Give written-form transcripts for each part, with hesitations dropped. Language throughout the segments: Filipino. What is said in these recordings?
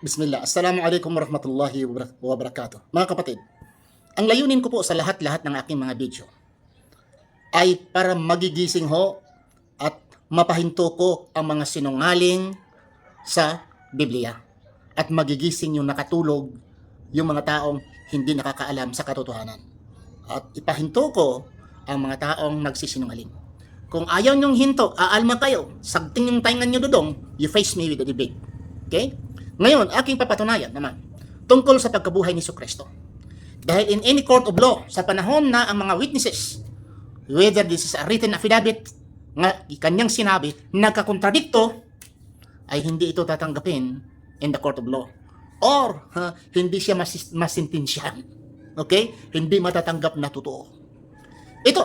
Bismillah. Assalamualaikum warahmatullahi wabarakatuh. Mga kapatid, ang layunin ko po sa lahat-lahat ng aking mga video ay para magigising ho at mapahinto ko ang mga sinungaling sa Biblia at magigising yung nakatulog, yung mga taong hindi nakakaalam sa katotohanan. At ipahinto ko ang mga taong nagsisinungaling. Kung ayaw nyong hinto, aalma kayo, sagting yung taingan nyo dudong, you face me with a debate. Okay? Ngayon, aking papatunayan naman tungkol sa pagkabuhay ni Jesucristo. Dahil in any court of law, sa panahon na ang mga witnesses, whether this is a written affidavit, nga kanyang sinabi, nagkakontradikto, ay hindi ito tatanggapin in the court of law. Or, hindi siya masintensyahan. Okay? Hindi matatanggap na totoo. Ito,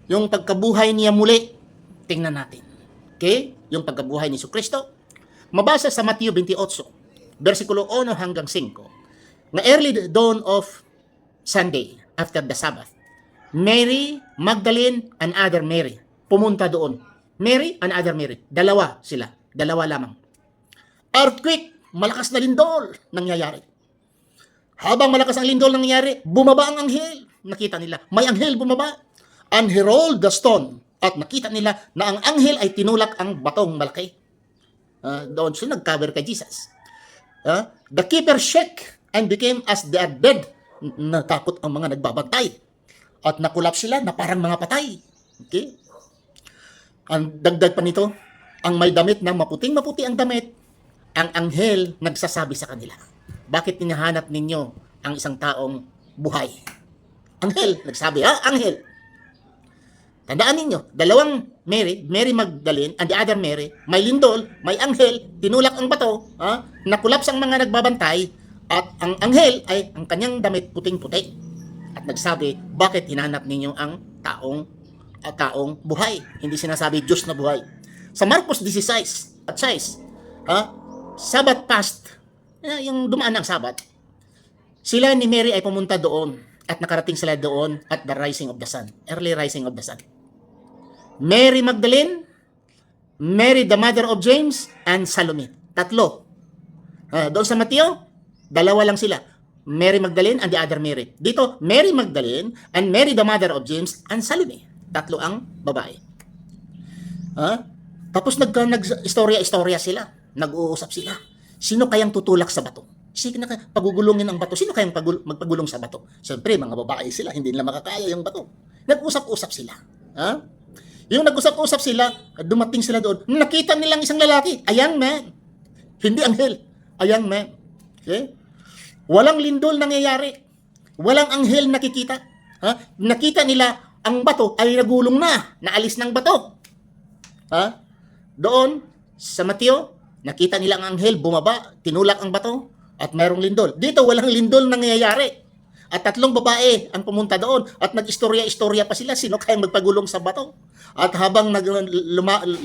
yung pagkabuhay niya muli, tingnan natin. Okay? Yung pagkabuhay ni Jesucristo, mabasa sa Mateo 28, versikulo 1 hanggang 5. Na early dawn of Sunday, after the Sabbath, Mary, Magdalene, and other Mary, pumunta doon. Mary and other Mary, dalawa sila, dalawa lamang. Earthquake, malakas na lindol, nangyayari. Habang malakas ang lindol nangyayari, bumaba ang anghel. Nakita nila, may anghel bumaba. And he rolled the stone. At nakita nila na ang anghel ay tinulak ang batong malaki. Doon sila nag-cover kay Jesus. The keeper shook and became as they are dead. Natakot ang mga nagbabantay. At nakulap sila na parang mga patay. Okay? Ang dagdag pa nito, ang may damit na maputing-maputi ang damit, ang anghel nagsasabi sa kanila, bakit hinahanap ninyo ang isang taong buhay? Anghel, nagsabi, anghel. Tandaan ninyo, dalawang Mary, Mary Magdalene and the other Mary, may lindol, may anghel, tinulak ang bato, nakulaps ang mga nagbabantay, at ang anghel ay ang kanyang damit puting-puti. At nagsabi, bakit hinanap ninyo ang taong buhay? Hindi sinasabi Diyos na buhay. Sa Marcos 16, at 6, Sabbath past, yung dumaan ng Sabbath, sila ni Mary ay pumunta doon at nakarating sila doon at the rising of the sun, early rising of the sun. Mary Magdalene, Mary the mother of James, and Salome. Tatlo. Doon sa Mateo, dalawa lang sila. Mary Magdalene and the other Mary. Dito, Mary Magdalene and Mary the mother of James and Salome. Tatlo ang babae. Tapos nag-istorya sila. Nag-uusap sila. Sino kayang tutulak sa bato? Sige na pagugulungin ang bato. Sino kayang magpagulong sa bato? Siyempre, mga babae sila. Hindi nila makakaya yung bato. Nag-usap-usap sila. Yung nag-usap-usap sila, dumating sila doon. Nakita nilang isang lalaki. A young man. Hindi anghel. A young man. Okay? Walang lindol nangyayari. Walang anghel nakikita. Nakita nila ang bato ay nagulong na. Naalis ng bato. Doon, sa Mateo, nakita nila ang anghel bumaba, tinulak ang bato, at mayroong lindol. Dito, walang lindol nangyayari. At tatlong babae ang pumunta doon at nag-istorya-istorya pa sila sino kayang magpagulong sa bato. At habang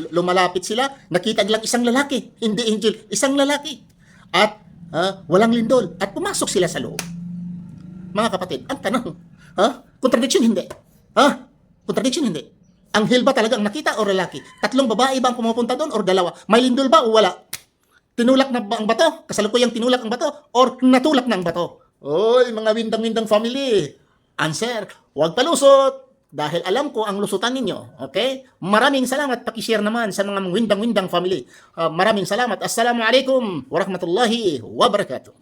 lumalapit sila, nakita nilang isang lalaki, hindi angel, isang lalaki. At walang lindol. At pumasok sila sa loob. Mga kapatid, ang tanong, contradiction hindi. Contradiction hindi. Anghel ba talaga ang nakita o lalaki? Tatlong babae ba ang pumupunta doon o dalawa? May lindol ba o wala? Tinulak na ba ang bato? Kasalukuyang tinulak ang bato? Or natulak na ang bato? Oy, mga windang-windang family. Answer, huwag palusot. Dahil alam ko ang lusutan ninyo. Okay? Maraming salamat. Pakishare naman sa mga windang-windang family. Maraming salamat. Assalamualaikum warahmatullahi wabarakatuh.